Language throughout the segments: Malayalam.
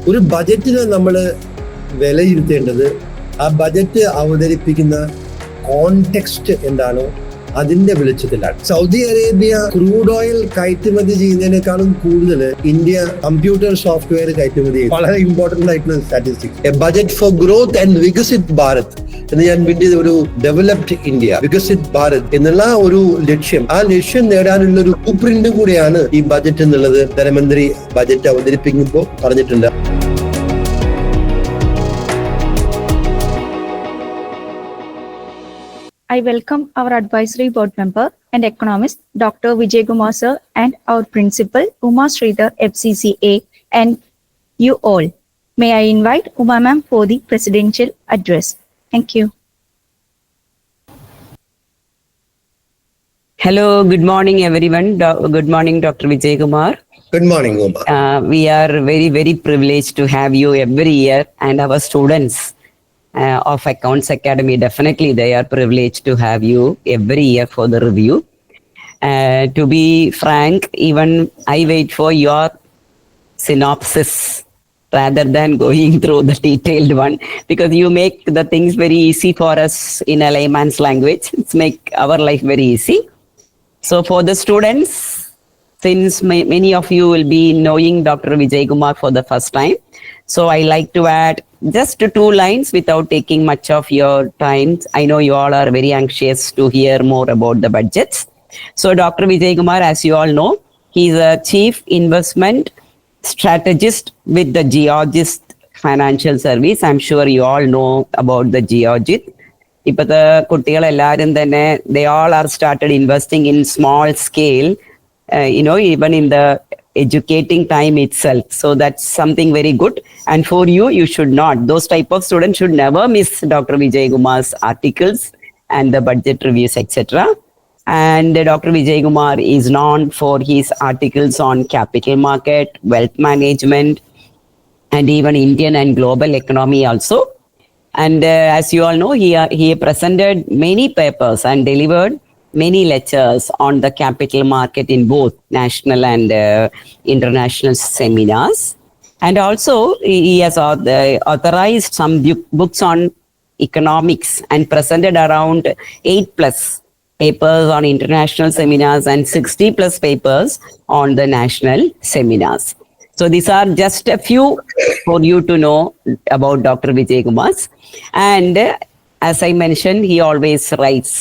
ഒരു ബജറ്റിനെ നമ്മൾ വിലയിരുത്തേണ്ടത് ആ ബജറ്റ് അവതരിപ്പിക്കുന്ന കോണ്ടെക്സ്റ്റ് എന്താണോ അതിന്റെ വെളിച്ചത്തിലാണ്. സൗദി അറേബ്യ ക്രൂഡ് ഓയിൽ കയറ്റുമതി ചെയ്യുന്നതിനേക്കാളും കൂടുതൽ ഇന്ത്യ കമ്പ്യൂട്ടർ സോഫ്റ്റ്വെയർ കയറ്റുമതി ചെയ്യും. വളരെ ഇമ്പോർട്ടന്റ് ആയിട്ടുള്ള statistics. A budget for growth and Viksit Bharat എന്ന് ഞാൻ പിന്നീട് ഒരു ഡെവലപ്ഡ് ഇന്ത്യ, വികസിത് ഭാരത് എന്നുള്ള ഒരു ലക്ഷ്യം, ആ ലക്ഷ്യം നേടാനുള്ള ഒരു ബ്ലൂ കൂടിയാണ് ഈ ബജറ്റ് എന്നുള്ളത് ധനമന്ത്രി ബജറ്റ് അവതരിപ്പിക്കുമ്പോൾ പറഞ്ഞിട്ടുണ്ട്. I welcome our advisory board member and economist, Dr. Vijay Kumar sir, and our principal, Uma Sridhar, FCCA, and you all. May I invite Uma ma'am for the presidential address. Thank you. Hello, good morning everyone. Good morning, Dr. Vijay Kumar. Good morning, Uma. We are very, very privileged to have you every year, and our students of Accounts Academy, definitely they are privileged to have you every year for the review. To be frank, even I wait for your synopsis rather than going through the detailed one, because you make the things very easy for us in a layman's language. It's make our life very easy. So for the students, since many of you will be knowing Dr. Vijay Kumar for the first time, so I like to add just 2 lines without taking much of your time. I know you all are very anxious to hear more about the budgets. So Dr. Vijay Kumar, as you all know, he is a chief investment strategist with the Georgist Financial Service. I'm sure you all know about the Georgist. ഇപ്പോഴത്തെ കുട്ടികളെല്ലാവരും തന്നെ they all are started investing in small scale, even in the educating time itself. So that's something very good. And for you, you should not. Those type of students should never miss Dr. Vijay Kumar's articles and the budget reviews, etc. And Dr. Vijay Kumar is known for his articles on capital market, wealth management, and even Indian and global economy also. And as you all know, he presented many papers and delivered many lectures on the capital market in both national and international seminars. And also, he has authorized some books on economics and presented around 8+ papers on international seminars and 60+ papers on the national seminars. So these are just a few for you to know about Dr. Vijay Kumar. And as I mentioned, he always writes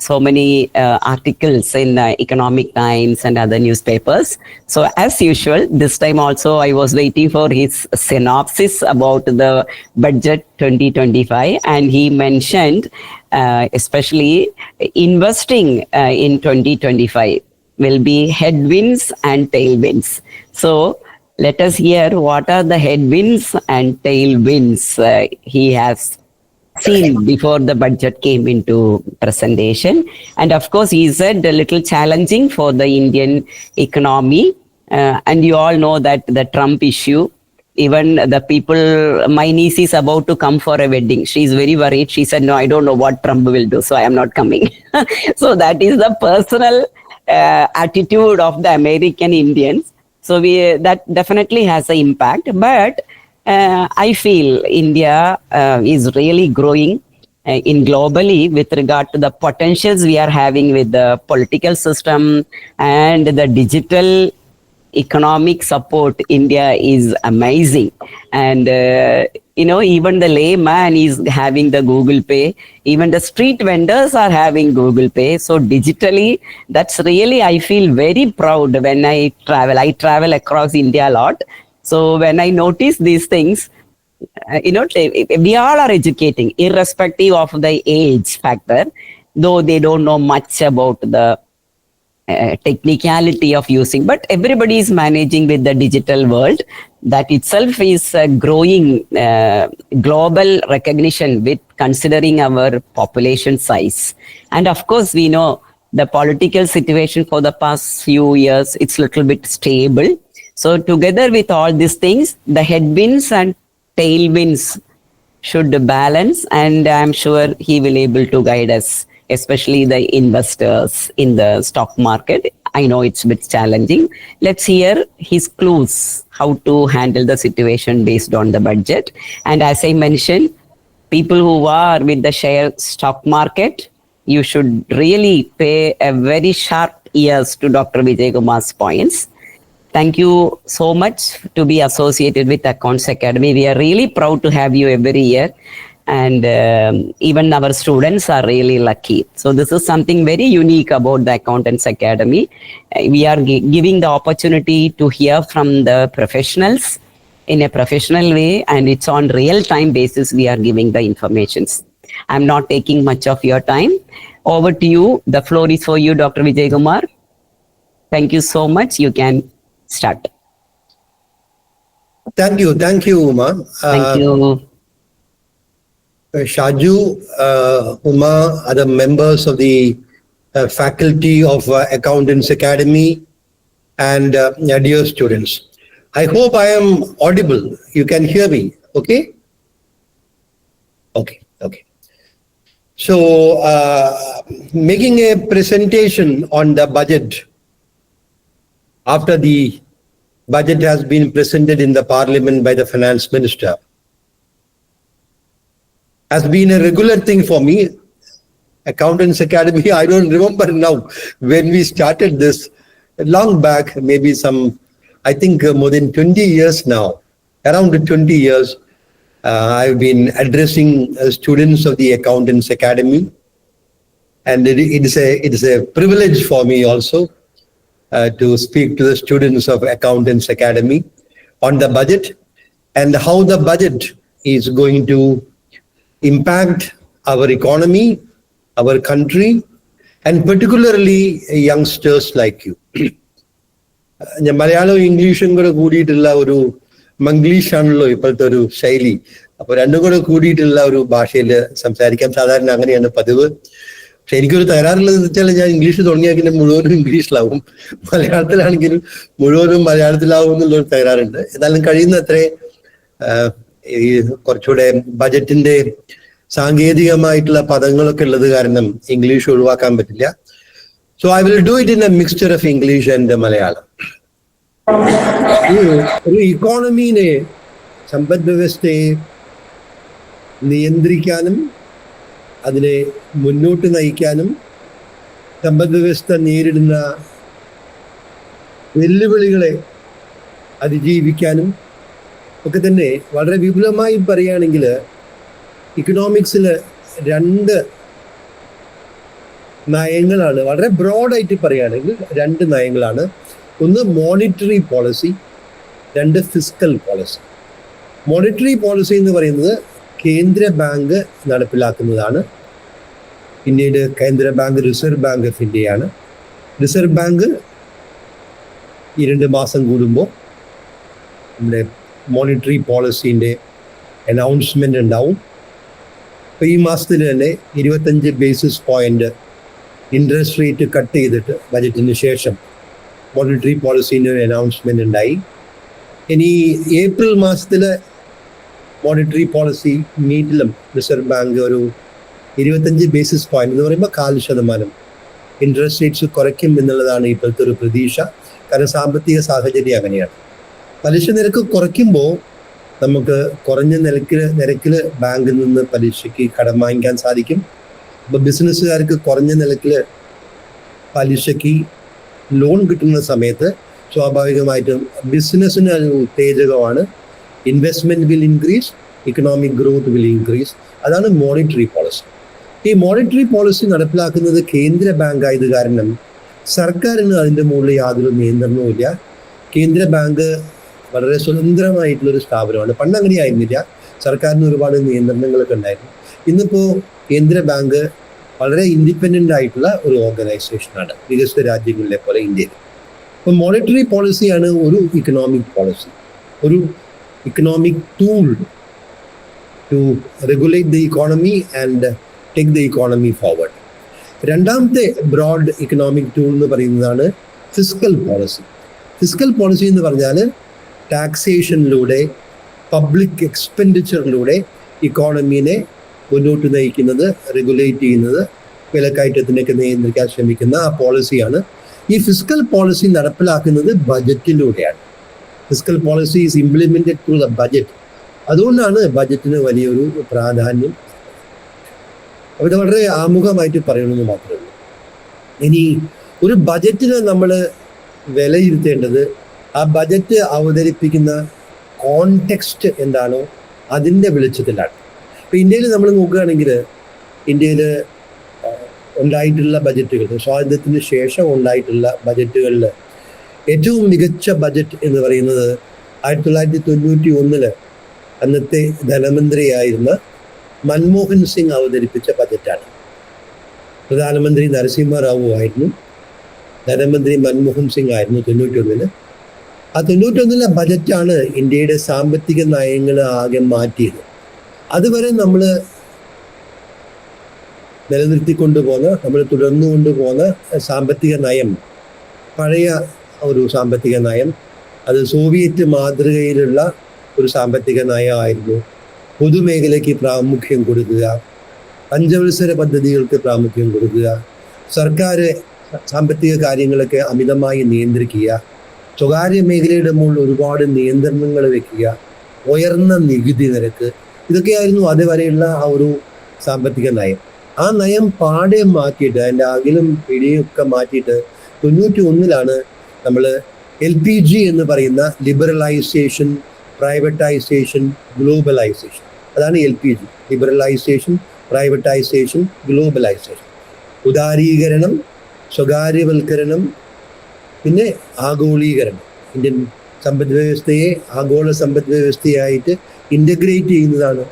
so many articles in Economic Times and other newspapers. So as usual, this time also I was waiting for his synopsis about the budget 2025, and he mentioned especially investing in 2025 will be headwinds and tailwinds. So let us hear what are the headwinds and tailwinds he has seen before the budget came into presentation. And of course, he said a little challenging for the Indian economy. And you all know that the Trump issue, even the people, my niece is about to come for a wedding. She's very worried. She said, no, I don't know what Trump will do, so I am not coming. So that is the personal attitude of the American Indians. So that definitely has an impact. But I feel India is really growing in globally with regard to the potentials we are having with the political system and the digital economic support. India is amazing. And, even the layman is having the Google Pay. Even the street vendors are having Google Pay. So digitally, that's really, I feel very proud when I travel. I travel across India a lot. So when I notice these things, we all are educating irrespective of the age factor, though they don't know much about the technicality of using, but everybody is managing with the digital world. That itself is growing global recognition with considering our population size. And of course, we know the political situation for the past few years, it's a little bit stable. So together with all these things, the headwinds and tailwinds should balance, and I'm sure he will able to guide us, especially the investors in the stock market. I know it's a bit challenging. Let's hear his clues how to handle the situation based on the budget. And as I mentioned, people who are with the share stock market, you should really pay a very sharp ears to Dr. Vijay Kumar's points. Thank you so much to be associated with Accounts Academy. We are really proud to have you every year, and even our students are really lucky. So this is something very unique about the Accountants Academy. We are giving the opportunity to hear from the professionals in a professional way, and it's on real time basis we are giving the informations. I'm not taking much of your time. Over to you. The floor is for you, Dr. Vijay Kumar. Thank you so much. You can start. Thank you, Uma. Thank you. Shaju, Uma are the members of the faculty of Accountants Academy and dear students. I hope I am audible. You can hear me, okay? Okay. So, making a presentation on the budget after the budget has been presented in the parliament by the finance minister has been a regular thing for me. Accountants Academy, I don't remember now when we started this, long back, maybe I think more than 20 years now, around 20 years, I've been addressing students of the Accountants Academy, and it is a privilege for me also to speak to the students of Accountants Academy on the budget and how the budget is going to impact our economy, our country, and particularly youngsters like you. ഞാൻ മലയാളവും ഇംഗ്ലീഷും കൂടെ കൂടിയിട്ടുള്ള ഒരു മംഗ്ലീഷ് ആണല്ലോ ഇപ്പോഴത്തെ ഒരു ശൈലി. അപ്പൊ രണ്ടും കൂടെ കൂടിയിട്ടുള്ള ഒരു ഭാഷയിൽ സംസാരിക്കാം. സാധാരണ അങ്ങനെയാണ് പതിവ്. പക്ഷെ എനിക്കൊരു തകരാറുള്ളത് വെച്ചാൽ ഞാൻ ഇംഗ്ലീഷ് തുടങ്ങിയാൽ പിന്നെ മുഴുവനും ഇംഗ്ലീഷിലാവും, മലയാളത്തിലാണെങ്കിലും മുഴുവനും മലയാളത്തിലാവും എന്നുള്ളൊരു തകരാറുണ്ട്. എന്നാലും കഴിയുന്നത്രേ ഈ കുറച്ചുകൂടെ ബജറ്റിന്റെ സാങ്കേതികമായിട്ടുള്ള പദങ്ങളൊക്കെ ഉള്ളത് കാരണം ഇംഗ്ലീഷ് ഒഴിവാക്കാൻ പറ്റില്ല. So I will do it in A mixture of English and Malayalam. ഒരു ഇക്കോണമിനെ, സമ്പദ് വ്യവസ്ഥയെ നിയന്ത്രിക്കാനും അതിനെ മുന്നോട്ട് നയിക്കാനും സമ്പദ് വ്യവസ്ഥ നേരിടുന്ന വെല്ലുവിളികളെ അതിജീവിക്കാനും ഒക്കെ തന്നെ വളരെ വിപുലമായി പറയുകയാണെങ്കിൽ ഇക്കണോമിക്സിൽ രണ്ട് നയങ്ങളാണ്. വളരെ ബ്രോഡായിട്ട് പറയുകയാണെങ്കിൽ രണ്ട് നയങ്ങളാണ്. ഒന്ന് മോണിറ്ററി പോളിസി, രണ്ട് ഫിസ്ക്കൽ പോളിസി. മോണിറ്ററി പോളിസി എന്ന് പറയുന്നത് കേന്ദ്ര ബാങ്ക് നടപ്പിലാക്കുന്നതാണ്. പിന്നീട് കേന്ദ്ര ബാങ്ക് റിസർവ് ബാങ്ക് ഓഫ് ഇന്ത്യയാണ്. റിസർവ് ബാങ്ക് 2 മാസം കൂടുമ്പോൾ നമ്മുടെ മോണിറ്ററി പോളിസീൻ്റെ അനൗൺസ്മെൻ്റ് ഉണ്ടാവും. അപ്പോൾ ഈ മാസത്തിൽ തന്നെ 25 basis point interest rate cut ചെയ്തിട്ട് ബജറ്റിന് ശേഷം മോണിറ്ററി പോളിസീൻ്റെ ഒരു അനൗൺസ്മെൻ്റ് ഉണ്ടായി. ഇനി ഏപ്രിൽ മാസത്തിൽ മോണിറ്ററി പോളിസി മീറ്റിലും റിസർവ് ബാങ്ക് ഒരു 25 ബേസിസ് പോയിന്റ് എന്ന് പറയുമ്പോൾ 0.25% ഇൻട്രസ്റ്റ് റേറ്റ്സ് കുറയ്ക്കും എന്നുള്ളതാണ് ഇപ്പോഴത്തെ ഒരു പ്രതീക്ഷ. കാരണം സാമ്പത്തിക സാഹചര്യം അങ്ങനെയാണ്. പലിശ നിരക്ക് കുറയ്ക്കുമ്പോൾ നമുക്ക് കുറഞ്ഞ നിരക്കിൽ ബാങ്കിൽ നിന്ന് പലിശയ്ക്ക് കടം വാങ്ങിക്കാൻ സാധിക്കും. അപ്പോൾ ബിസിനസ്സുകാർക്ക് കുറഞ്ഞ നിരക്കിൽ പലിശയ്ക്ക് ലോൺ കിട്ടുന്ന സമയത്ത് സ്വാഭാവികമായിട്ടും ബിസിനസ്സിന് ഒരു ഉത്തേജകമാണ്. Investment will increase, economic growth will increase. അതാണ് മോണിറ്ററി പോളിസി. ഈ മോണിറ്ററി പോളിസി നടപ്പിലാക്കുന്നത് കേന്ദ്ര ബാങ്ക് ആയത് കാരണം സർക്കാരിന് അതിൻ്റെ മുകളിൽ യാതൊരു നിയന്ത്രണവുമില്ല. കേന്ദ്ര ബാങ്ക് വളരെ സ്വതന്ത്രമായിട്ടുള്ളൊരു സ്ഥാപനമാണ്. പണ്ട് അങ്ങനെയായിരുന്നില്ല, സർക്കാരിന് ഒരുപാട് നിയന്ത്രണങ്ങളൊക്കെ ഉണ്ടായിരുന്നു. ഇന്നിപ്പോൾ കേന്ദ്ര ബാങ്ക് വളരെ ഇൻഡിപെൻഡൻ്റ് ആയിട്ടുള്ള ഒരു ഓർഗനൈസേഷനാണ്, വികസിത രാജ്യങ്ങളിലെ പോലെ ഇന്ത്യയിൽ. അപ്പോൾ മോണിറ്ററി പോളിസിയാണ് ഒരു ഇക്കണോമിക് പോളിസി, ഒരു economic tool to regulate the economy and take the economy forward. രണ്ടാമത്തെ ബ്രോഡ് ഇക്കണോമിക് ടൂൾ എന്ന് പറയുന്നതാണ് ഫിസ്ക്കൽ പോളിസി. ഫിസ്ക്കൽ പോളിസി എന്ന് പറഞ്ഞാൽ ടാക്സേഷനിലൂടെ, പബ്ലിക് എക്സ്പെൻഡിച്ചറിലൂടെ ഇക്കോണമീനെ മുന്നോട്ട് നയിക്കുന്നത്, റെഗുലേറ്റ് ചെയ്യുന്നത്, വിലക്കയറ്റത്തിനൊക്കെ നിയന്ത്രിക്കാൻ ശ്രമിക്കുന്ന ആ പോളിസിയാണ് ഈ ഫിസ്ക്കൽ പോളിസി നടപ്പിലാക്കുന്നത് ബജറ്റിലൂടെയാണ്. Fiscal policy is implemented through the budget. അതുകൊണ്ടാണ് ബജറ്റിന് വലിയൊരു പ്രാധാന്യം. അവിടെ വളരെ ആമുഖമായിട്ട് പറയണമെന്ന് മാത്രമേ ഉള്ളൂ. ഇനി ഒരു ബജറ്റിനെ നമ്മൾ വിലയിരുത്തേണ്ടത് ആ ബജറ്റ് അവതരിപ്പിക്കുന്ന കോണ്ടെക്സ്റ്റ് എന്താണോ അതിൻ്റെ വെളിച്ചത്തിലാണ്. ഇപ്പം ഇന്ത്യയിൽ നമ്മൾ നോക്കുകയാണെങ്കിൽ ഇന്ത്യയിൽ ഉണ്ടായിട്ടുള്ള ബജറ്റുകൾ, സ്വാതന്ത്ര്യത്തിന് ശേഷം ഉണ്ടായിട്ടുള്ള ബജറ്റുകളിൽ ഏറ്റവും മികച്ച ബജറ്റ് എന്ന് പറയുന്നത് 1991 അന്നത്തെ ധനമന്ത്രിയായിരുന്ന മൻമോഹൻ സിംഗ് അവതരിപ്പിച്ച ബജറ്റാണ്. പ്രധാനമന്ത്രി നരസിംഹറാവു ആയിരുന്നു, ധനമന്ത്രി മൻമോഹൻ സിംഗ് ആയിരുന്നു 91. ആ 91 ബജറ്റാണ് ഇന്ത്യയുടെ സാമ്പത്തിക നയങ്ങൾ ആകെ മാറ്റിയത്. അതുവരെ നമ്മൾ നമ്മൾ തുടർന്നു കൊണ്ടുപോകുന്ന സാമ്പത്തിക നയം പഴയ ഒരു സാമ്പത്തിക നയം, അത് സോവിയറ്റ് മാതൃകയിലുള്ള ഒരു സാമ്പത്തിക നയമായിരുന്നു. പൊതുമേഖലയ്ക്ക് പ്രാമുഖ്യം കൊടുക്കുക, പഞ്ചവത്സര പദ്ധതികൾക്ക് പ്രാമുഖ്യം കൊടുക്കുക, സർക്കാർ സാമ്പത്തിക കാര്യങ്ങളൊക്കെ അമിതമായി നിയന്ത്രിക്കുക, സ്വകാര്യ മേഖലയുടെ മുകളിൽ ഒരുപാട് നിയന്ത്രണങ്ങൾ വെക്കുക, ഉയർന്ന നികുതി നിരക്ക്, ഇതൊക്കെയായിരുന്നു അതുവരെയുള്ള ആ ഒരു സാമ്പത്തിക നയം. ആ നയം പാടെ മാറ്റിയിട്ട് അതിൻ്റെ അകിലും പിടിയും ഒക്കെ മാറ്റിയിട്ട് 91 നമ്മൾ LPG എന്ന് പറയുന്ന ലിബറലൈസേഷൻ, പ്രൈവറ്റൈസേഷൻ, ഗ്ലോബലൈസേഷൻ. അതാണ് LPG, ലിബറലൈസേഷൻ, പ്രൈവറ്റൈസേഷൻ, ഗ്ലോബലൈസേഷൻ. ഉദാരീകരണം, സ്വകാര്യവൽക്കരണം, പിന്നെ ആഗോളീകരണം. ഇന്ത്യൻ സമ്പദ് വ്യവസ്ഥയെ ആഗോള സമ്പദ് വ്യവസ്ഥയായിട്ട് ഇൻ്റഗ്രേറ്റ് ചെയ്യുന്നതാണ്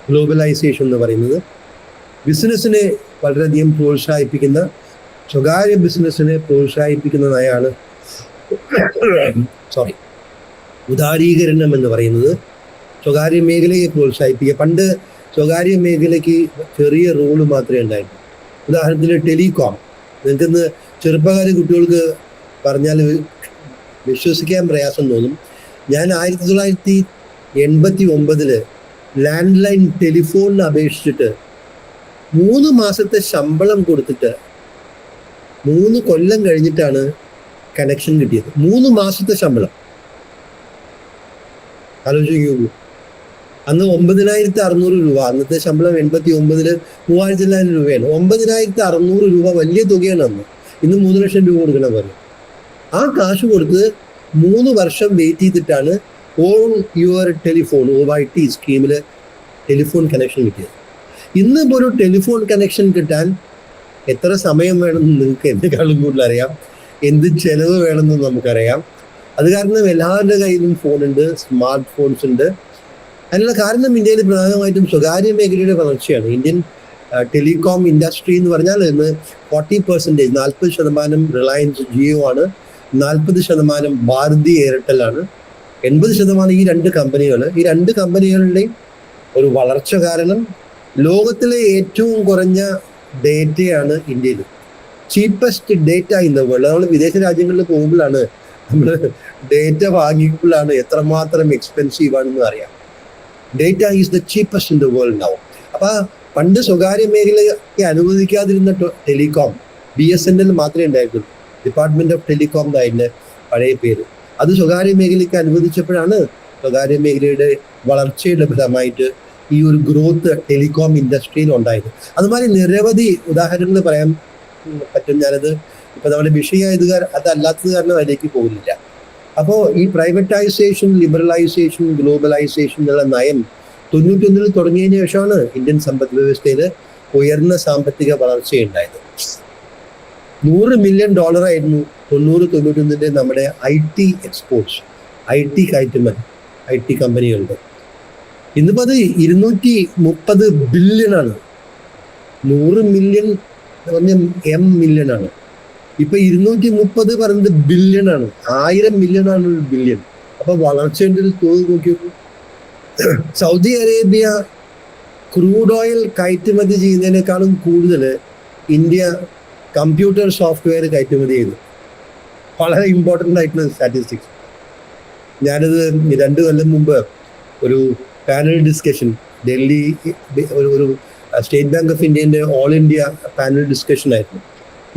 ഗ്ലോബലൈസേഷൻ എന്ന് പറയുന്നത്. ബിസിനസ്സിനെ വളരെയധികം പ്രോത്സാഹിപ്പിക്കുന്ന, സ്വകാര്യ ബിസിനസ്സിനെ പ്രോത്സാഹിപ്പിക്കുന്ന നയമാണ് ഉദാരീകരണം എന്ന് പറയുന്നത്. സ്വകാര്യ മേഖലയെ പ്രോത്സാഹിപ്പിക്കുക. പണ്ട് സ്വകാര്യ മേഖലയ്ക്ക് ചെറിയ റോള് മാത്രമേ ഉണ്ടായിട്ടുള്ളൂ. ഉദാഹരണത്തിന് ടെലികോം. നിങ്ങൾക്കിന്ന് ചെറുപ്പക്കാർ കുട്ടികൾക്ക് പറഞ്ഞാൽ വിശ്വസിക്കാൻ പ്രയാസം തോന്നും. ഞാൻ 1989 ലാൻഡ് ലൈൻ ടെലിഫോണിന് അപേക്ഷിച്ചിട്ട് 3 മാസത്തെ ശമ്പളം കൊടുത്തിട്ട് 3 കൊല്ലം കഴിഞ്ഞിട്ടാണ് കണക്ഷൻ കിട്ടിയത്. 3 മാസത്തെ ശമ്പളം ആലോചിക്കൂ. അന്ന് 9,600 രൂപ, അന്നത്തെ ശമ്പളം 89 3,900 രൂപയാണ്. 9,600 രൂപ വലിയ തുകയാണ് അന്ന്. ഇന്ന് 3 ലക്ഷം രൂപ കൊടുക്കണം പറയും. ആ കാശ് കൊടുത്ത് 3 വർഷം വെയിറ്റ് ചെയ്തിട്ടാണ് ഓൺ യുവർ ടെലിഫോൺ OYT സ്കീമിൽ ടെലിഫോൺ കണക്ഷൻ കിട്ടിയത്. ഇന്നിപ്പോൾ ഒരു ടെലിഫോൺ കണക്ഷൻ കിട്ടാൻ എത്ര സമയം വേണമെന്ന് നിങ്ങൾക്ക് എന്നെക്കാളും കൂടുതൽ അറിയാം. എന്ത് ചെലവ് വേണമെന്ന് നമുക്കറിയാം. അത് കാരണം എല്ലാവരുടെ കയ്യിലും ഫോണുണ്ട്, സ്മാർട്ട് ഫോൺസ് ഉണ്ട്. അതിനുള്ള കാരണം ഇന്ത്യയിൽ പ്രധാനമായിട്ടും സ്വകാര്യ മേഖലയുടെ വളർച്ചയാണ്. ഇന്ത്യൻ ടെലികോം ഇൻഡസ്ട്രി എന്ന് പറഞ്ഞാൽ ഇന്ന് 40%, 40% റിലയൻസ് ജിയോ ആണ്, 40% ഭാരതി എയർടെൽ ആണ്, 80% ഈ 2 കമ്പനികൾ. ഈ 2 കമ്പനികളുടെയും ഒരു വളർച്ച കാരണം ലോകത്തിലെ ഏറ്റവും കുറഞ്ഞ ഡേറ്റയാണ് ഇന്ത്യയിൽ. Cheapest data in the world. നമ്മൾ വിദേശ രാജ്യങ്ങളിൽ പോകുമ്പോഴാണ് നമ്മൾ ഡേറ്റ വാങ്ങിക്കുമ്പോഴാണ് എത്രമാത്രം എക്സ്പെൻസീവ് ആണെന്ന് അറിയാം. Data is the cheapest in the world now. അപ്പോൾ പണ്ട് സ്വകാര്യ മേഖലയ്ക്ക് അനുവദിക്കാതിരുന്ന ടെലികോം BSNL മാത്രമേ ഉണ്ടായിരുന്നുള്ളൂ. ഡിപ്പാർട്ട്മെന്റ് ഓഫ് ടെലികോം അതിൻ്റെ പഴയ പേര്. അത് സ്വകാര്യ മേഖലയ്ക്ക് അനുവദിച്ചപ്പോഴാണ് സ്വകാര്യ മേഖലയുടെ വളർച്ചയുടെ ഫലമായിട്ട് ഈ ഒരു ഗ്രോത്ത് ടെലികോം ഇൻഡസ്ട്രിയിൽ ഉണ്ടായത്. അതുമാതിരി നിരവധി ഉദാഹരണങ്ങൾ പറയാൻ പറ്റും. ഞാനത് ഇപ്പം നമ്മുടെ വിഷയമായത് അതല്ലാത്തത് കാരണം അതിലേക്ക് പോകുന്നില്ല. അപ്പോൾ ഈ പ്രൈവറ്റൈസേഷൻ, ലിബറലൈസേഷൻ, ഗ്ലോബലൈസേഷൻ എന്നുള്ള നയം 91 തുടങ്ങിയതിന് ശേഷമാണ് ഇന്ത്യൻ സമ്പദ് വ്യവസ്ഥയിൽ ഉയർന്ന സാമ്പത്തിക വളർച്ചയുണ്ടായത്. $100 മില്യൺ ആയിരുന്നു 90-91 നമ്മുടെ IT എക്സ്പോർട്സ്, IT കയറ്റുമതി, IT കമ്പനികളുടെ. ഇന്നിപ്പോൾ അത് 230 ബില്യണാണ്. 100 മില്യൺ പറഞ്ഞ M മില്യൺ ആണ്. ഇപ്പൊ 230 പറയുന്നത് ബില്യണാണ്. 1000 മില്യണാണ് ഒരു ബില്യൺ. അപ്പൊ വളർച്ചയുടെ ഒരു തോത് നോക്കിയോക്കൂ. സൗദി അറേബ്യ ക്രൂഡ് ഓയിൽ കയറ്റുമതി ചെയ്യുന്നതിനേക്കാളും കൂടുതൽ ഇന്ത്യ കമ്പ്യൂട്ടർ സോഫ്റ്റ്വെയർ കയറ്റുമതി ചെയ്തു. വളരെ ഇമ്പോർട്ടൻ്റ് ആയിട്ടുള്ള സ്റ്റാറ്റിസ്റ്റിക്സ്. ഞാനത് 2 കൊല്ലം മുമ്പ് ഒരു പാനൽ ഡിസ്കഷൻ ഡൽഹി ഒരു സ്റ്റേറ്റ് ബാങ്ക് ഓഫ് ഇന്ത്യൻ്റെ ഓൾ ഇന്ത്യ പാനൽ ഡിസ്കഷൻ ആയിരുന്നു.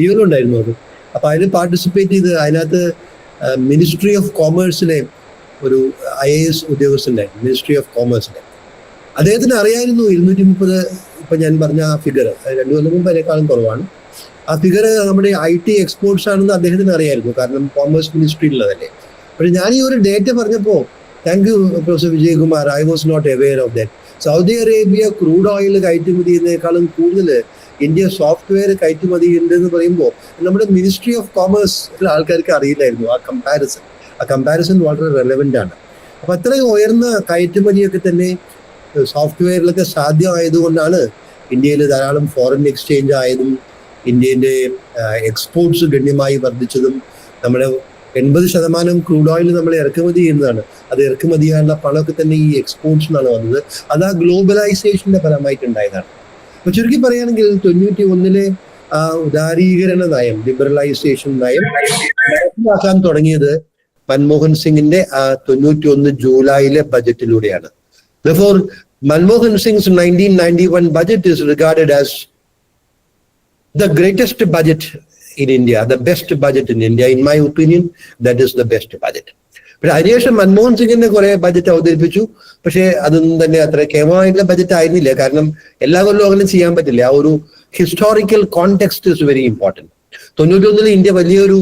ഇവരുണ്ടായിരുന്നു. അത് അപ്പൊ അതിന് പാർട്ടിസിപ്പേറ്റ് ചെയ്ത് അതിനകത്ത് മിനിസ്ട്രി ഓഫ് കോമേഴ്സിലെ ഒരു IAS ഉദ്യോഗസ്ഥന്റെ, മിനിസ്ട്രി ഓഫ് കോമേഴ്സിന്റെ, അദ്ദേഹത്തിന് അറിയായിരുന്നു 230, ഇപ്പൊ ഞാൻ പറഞ്ഞ ആ ഫിഗർ 2 കൊല്ലം മുമ്പ് അതിനേക്കാളും കുറവാണ്. ആ ഫിഗർ നമ്മുടെ IT എക്സ്പോർട്സ് ആണെന്ന് അദ്ദേഹത്തിന് അറിയായിരുന്നു, കാരണം കോമേഴ്സ് മിനിസ്ട്രിയിലുള്ളതല്ലേ. പക്ഷെ ഞാൻ ഈ ഒരു ഡേറ്റ പറഞ്ഞപ്പോൾ, thank you professor Vijayakumar, I was not aware of that. Saudi Arabia crude oil കയറ്റുമതി ചെയ്യുന്നതിനേക്കാളും കൂടുതൽ ഇന്ത്യ സോഫ്റ്റ്വെയർ കയറ്റുമതി ഉണ്ടെന്ന് പറയുമ്പോൾ നമ്മുടെ മിനിസ്ട്രി ഓഫ് കോമേഴ്സ് ആൾക്കാർക്ക് അറിയില്ലായിരുന്നു ആ കമ്പാരിസൺ വളരെ റെലവെന്റ് ആണ്. അപ്പൊ അത്രയും ഉയർന്ന കയറ്റുമതിയൊക്കെ തന്നെ സോഫ്റ്റ്വെയറിലൊക്കെ സാധ്യമായതുകൊണ്ടാണ് ഇന്ത്യയിൽ ധാരാളം ഫോറിൻ എക്സ്ചേഞ്ച് ആയതും ഇന്ത്യൻ്റെ എക്സ്പോർട്സ് ഗണ്യമായി വർദ്ധിച്ചതും. നമ്മുടെ 80% ക്രൂഡ് ഓയിൽ നമ്മൾ ഇറക്കുമതി ചെയ്യുന്നതാണ്. അത് ഇറക്കുമതി ചെയ്യാനുള്ള പണമൊക്കെ തന്നെ ഈ എക്സ്പോർട്സിനാണ് വന്നത്. അത് ആ ഗ്ലോബലൈസേഷന്റെ ഫലമായിട്ടുണ്ടായതാണ്. അപ്പൊ ചുരുക്കി പറയുകയാണെങ്കിൽ 91 ആ ഉദാരീകരണ നയം, ലിബറലൈസേഷൻ നയം നടപ്പിലാക്കാൻ തുടങ്ങിയത് മൻമോഹൻ സിംഗിന്റെ 91 ജൂലൈയിലെ ബജറ്റിലൂടെയാണ്. Therefore, Manmohan Singh's 1991 budget is regarded as the greatest budget in India, the best budget in India. In my opinion, that is the best budget. പക്ഷെ അതിനുശേഷം മൻമോഹൻ സിംഗിന്റെ കുറെ ബജറ്റ് അവതരിപ്പിച്ചു. പക്ഷെ അതൊന്നും തന്നെ അത്ര കേമമായിട്ടുള്ള ബജറ്റ് ആയിരുന്നില്ല. കാരണം എല്ലാ കൊല്ലവും അങ്ങനെ ചെയ്യാൻ പറ്റില്ല. ആ ഒരു historical context is very important. 91 India വലിയൊരു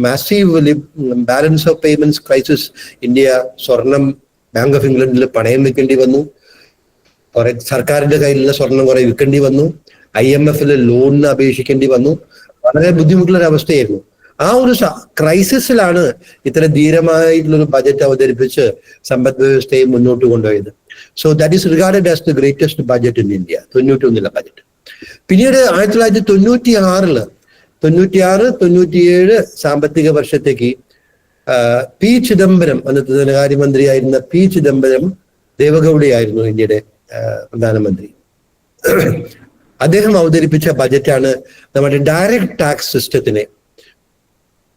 massive balance of payments crisis. India സ്വർണം ബാങ്ക് ഓഫ് ഇംഗ്ലണ്ടിൽ പണയം വെക്കേണ്ടി വന്നു. കുറെ സർക്കാരിന്റെ കയ്യിലുള്ള സ്വർണം കുറെ വിൽക്കേണ്ടി വന്നു. IMF ലോണിന് അപേക്ഷിക്കേണ്ടി വന്നു. വളരെ ബുദ്ധിമുട്ടുള്ള ഒരു അവസ്ഥയായിരുന്നു. ആ ഒരു ക്രൈസിസിലാണ് ഇത്ര ധീരമായിട്ടുള്ളൊരു ബജറ്റ് അവതരിപ്പിച്ച് സമ്പദ് വ്യവസ്ഥയെ മുന്നോട്ട് കൊണ്ടുപോയത്. So that is regarded as the greatest budget in India, 91 budget. പിന്നീട് 1996 97 സാമ്പത്തിക വർഷത്തേക്ക് പി ചിദംബരം, അന്നത്തെ ധനകാര്യമന്ത്രിയായിരുന്ന പി ചിദംബരം ദേവഗൌഡയായിരുന്നു ഇന്ത്യയുടെ പ്രധാനമന്ത്രി. അദ്ദേഹം അവതരിപ്പിച്ച ബജറ്റാണ് നമ്മുടെ ഡയറക്റ്റ് ടാക്സ് സിസ്റ്റത്തിനെ,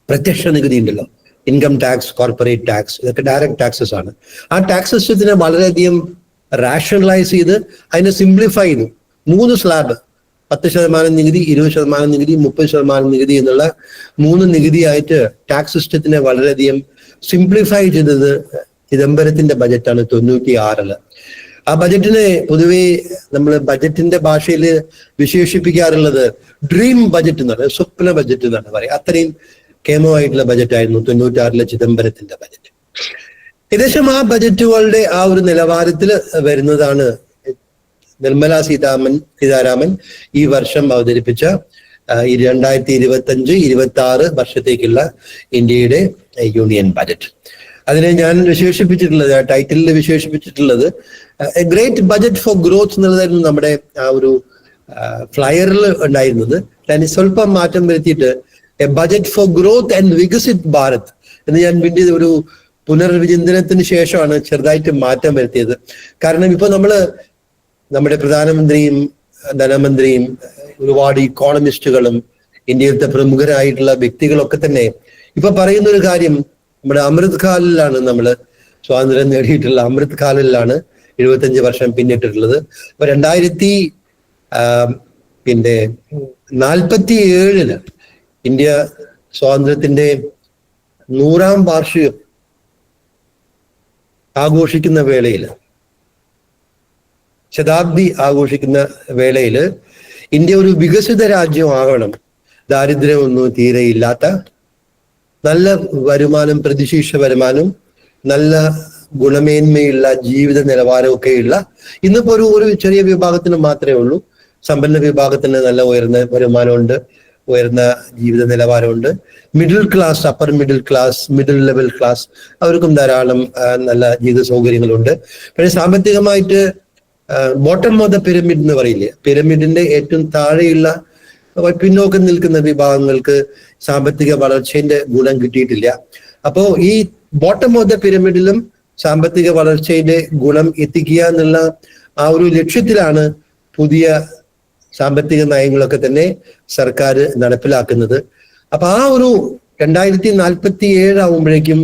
പ്രത്യക്ഷ നികുതി ഉണ്ടല്ലോ, ഇൻകം ടാക്സ്, കോർപ്പറേറ്റ് ടാക്സ്, ഇതൊക്കെ ഡയറക്റ്റ് ടാക്സസ് ആണ്. ആ ടാക്സ് സിസ്റ്റത്തിനെ വളരെയധികം റാഷണലൈസ് ചെയ്ത് അതിനെ സിംപ്ലിഫൈ ചെയ്തു. 3 സ്ലാബ്, 10% നികുതി, 20% നികുതി, 30% നികുതി എന്നുള്ള 3 നികുതിയായിട്ട് ടാക്സ് സിസ്റ്റത്തിനെ വളരെയധികം സിംപ്ലിഫൈ ചെയ്തത് ചിദംബരത്തിന്റെ ബജറ്റാണ് 96. ആ ബജറ്റിനെ പൊതുവെ നമ്മൾ ബജറ്റിന്റെ ഭാഷയിൽ വിശേഷിപ്പിക്കാറുള്ളത് ഡ്രീം ബജറ്റ് എന്നാണ്, സ്വപ്ന ബജറ്റ് എന്നാണ് പറയുക. അത്രയും കേമമായിട്ടുള്ള ബജറ്റായിരുന്നു 96 ചിദംബരത്തിന്റെ ബജറ്റ്. ഏകദേശം ആ ബജറ്റുകളുടെ ആ ഒരു നിലവാരത്തിൽ വരുന്നതാണ് നിർമ്മല സീതാരാമൻ ഈ വർഷം അവതരിപ്പിച്ച 2025-26 വർഷത്തേക്കുള്ള ഇന്ത്യയുടെ യൂണിയൻ ബജറ്റ്. അതിനെ ഞാൻ വിശേഷിപ്പിച്ചിട്ടുള്ളത്, ടൈറ്റിലിൽ വിശേഷിപ്പിച്ചിട്ടുള്ളത് a great budget for growth എന്നുള്ളതായിരുന്നു നമ്മുടെ ആ ഒരു ഫ്ലയറിൽ ഉണ്ടായിരുന്നത്. ഞാൻ സ്വല്പം മാറ്റം വരുത്തിയിട്ട് a budget for growth and Viksit Bharat എന്ന് ഞാൻ വീണ്ടും ഒരു പുനർവിചിന്തനത്തിന് ശേഷമാണ് ചെറുതായിട്ട് മാറ്റം വരുത്തിയത്. കാരണം ഇപ്പൊ നമ്മുടെ പ്രധാനമന്ത്രിയും ധനമന്ത്രിയും ഒരുപാട് ഇക്കോണമിസ്റ്റുകളും ഇന്ത്യയിലത്തെ പ്രമുഖരായിട്ടുള്ള വ്യക്തികളൊക്കെ തന്നെ ഇപ്പൊ പറയുന്ന ഒരു കാര്യം, നമ്മുടെ അമൃത് കാലിലാണ്, നമ്മൾ സ്വാതന്ത്ര്യം നേടിയിട്ടുള്ള അമൃത് കാലിലാണ് 75 വർഷം പിന്നിട്ടിട്ടുള്ളത്. അപ്പൊ 2047 ഇന്ത്യ സ്വാതന്ത്ര്യത്തിന്റെ 100ാം വാർഷികം ആഘോഷിക്കുന്ന വേളയിൽ, ശതാബ്ദി ആഘോഷിക്കുന്ന വേളയിൽ ഇന്ത്യ ഒരു വികസിത രാജ്യമാകണം, ദാരിദ്ര്യമൊന്നും തീരെ ഇല്ലാത്ത, നല്ല വരുമാനം, പ്രതിശീർഷ വരുമാനം, നല്ല ഗുണമേന്മയുള്ള ജീവിത നിലവാരമൊക്കെയുള്ള, ഇന്നിപ്പോ ഒരു ചെറിയ വിഭാഗത്തിന് മാത്രമേ ഉള്ളൂ, സമ്പന്ന വിഭാഗത്തിന് നല്ല ഉയർന്ന വരുമാനമുണ്ട്, ഉയർന്ന ജീവിത നിലവാരമുണ്ട്. Middle class, upper middle class, middle level class, അവർക്കും ധാരാളം നല്ല ജീവിത സൗകര്യങ്ങളുണ്ട്. പക്ഷേ സാമ്പത്തികമായിട്ട് ബോട്ടം ഓഫ് ദ പിരമിഡ് എന്ന് പറയില്ലേ, പിരമിഡിന്റെ ഏറ്റവും താഴെയുള്ള പിന്നോക്കം നിൽക്കുന്ന വിഭാഗങ്ങൾക്ക് സാമ്പത്തിക വളർച്ചയുടെ ഗുണം കിട്ടിയിട്ടില്ല. അപ്പോ ഈ ബോട്ടം ഓഫ് ദ പിരമിഡിലും സാമ്പത്തിക വളർച്ചയുടെ ഗുണം എത്തിക്കുക എന്നുള്ള ആ ഒരു ലക്ഷ്യത്തിലാണ് പുതിയ സാമ്പത്തിക നയങ്ങളൊക്കെ തന്നെ സർക്കാർ നടപ്പിലാക്കുന്നത്. അപ്പൊ ആ ഒരു 2047 ആവുമ്പോഴേക്കും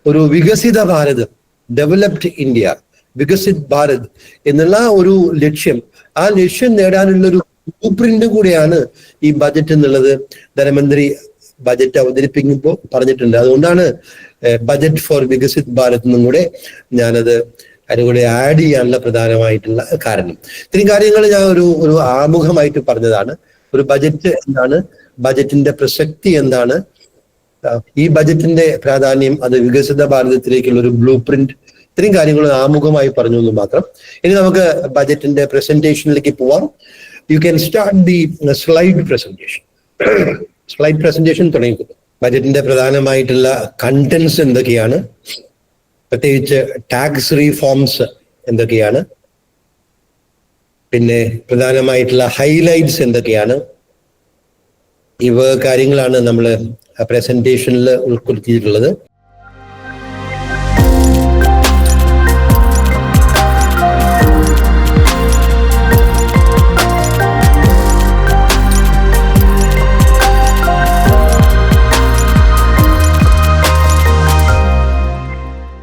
ഒരു വികസിത ഭാരത്, ഡെവലപ്ഡ് ഇന്ത്യ, വികസിത് ഭാരത് എന്നുള്ള ഒരു ലക്ഷ്യം, ആ ലക്ഷ്യം നേടാനുള്ള ഒരു ബ്ലൂ പ്രിന്റ് കൂടെയാണ് ഈ ബജറ്റ് എന്നുള്ളത് ധനമന്ത്രി ബജറ്റ് അവതരിപ്പിക്കുമ്പോൾ പറഞ്ഞിട്ടുണ്ട്. അതുകൊണ്ടാണ് ബജറ്റ് ഫോർ വികസിത് ഭാരത് എന്നും കൂടെ ഞാനത് അതിലൂടെ ആഡ് ചെയ്യാനുള്ള പ്രധാനമായിട്ടുള്ള കാരണം. ഇത്രയും കാര്യങ്ങൾ ഞാൻ ഒരു ആമുഖമായിട്ട് പറഞ്ഞതാണ്. ഒരു ബജറ്റ് എന്താണ്, ബജറ്റിന്റെ പ്രസക്തി എന്താണ്, ഈ ബജറ്റിന്റെ പ്രാധാന്യം, അത് വികസിത ഭാരതത്തിലേക്കുള്ള ഒരു ബ്ലൂ പ്രിന്റ്, ഇത്രയും കാര്യങ്ങൾ ആമുഖമായി പറഞ്ഞു എന്ന് മാത്രം. ഇനി നമുക്ക് ബജറ്റിന്റെ പ്രസന്റേഷനിലേക്ക് പോവാം. You can start the slide presentation. Slide presentation തുടങ്ങിക്കോളൂ. ബജറ്റിന്റെ പ്രധാനമായിട്ടുള്ള കണ്ടന്റ്സ് എന്തൊക്കെയാണ്, പ്രത്യേകിച്ച് ടാക്സ് റീഫോംസ് എന്തൊക്കെയാണ്, പിന്നെ പ്രധാനമായിട്ടുള്ള ഹൈലൈറ്റ്സ് എന്തൊക്കെയാണ്, ഇവ കാര്യങ്ങളാണ് നമ്മൾ പ്രസന്റേഷനിൽ ഉൾപ്പെടുത്തിയിട്ടുള്ളത്.